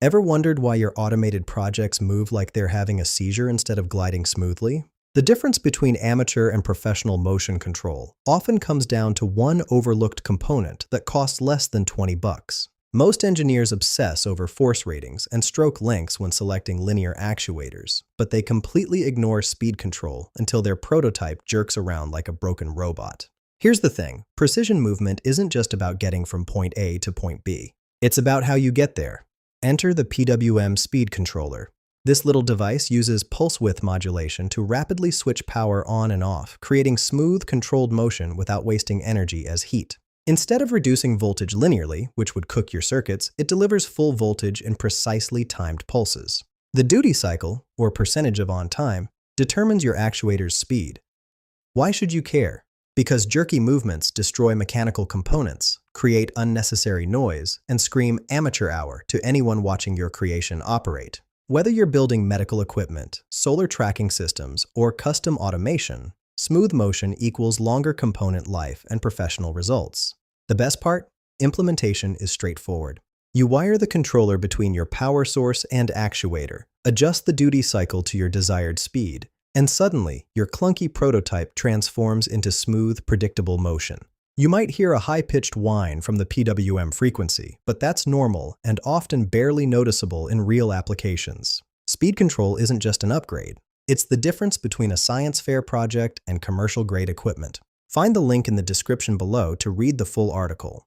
Ever wondered why your automated projects move like they're having a seizure instead of gliding smoothly? The difference between amateur and professional motion control often comes down to one overlooked component that costs less than 20 bucks. Most engineers obsess over force ratings and stroke lengths when selecting linear actuators, but they completely ignore speed control until their prototype jerks around like a broken robot. Here's the thing, precision movement isn't just about getting from point A to point B. It's about how you get there. Enter the PWM speed controller. This little device uses pulse width modulation to rapidly switch power on and off, creating smooth, controlled motion without wasting energy as heat. Instead of reducing voltage linearly, which would cook your circuits, it delivers full voltage in precisely timed pulses. The duty cycle, or percentage of on time, determines your actuator's speed. Why should you care? Because jerky movements destroy mechanical components, create unnecessary noise, and scream amateur hour to anyone watching your creation operate. Whether you're building medical equipment, solar tracking systems, or custom automation, smooth motion equals longer component life and professional results. The best part? Implementation is straightforward. You wire the controller between your power source and actuator, adjust the duty cycle to your desired speed, and suddenly, your clunky prototype transforms into smooth, predictable motion. You might hear a high-pitched whine from the PWM frequency, but that's normal and often barely noticeable in real applications. Speed control isn't just an upgrade. It's the difference between a science fair project and commercial-grade equipment. Find the link in the description below to read the full article.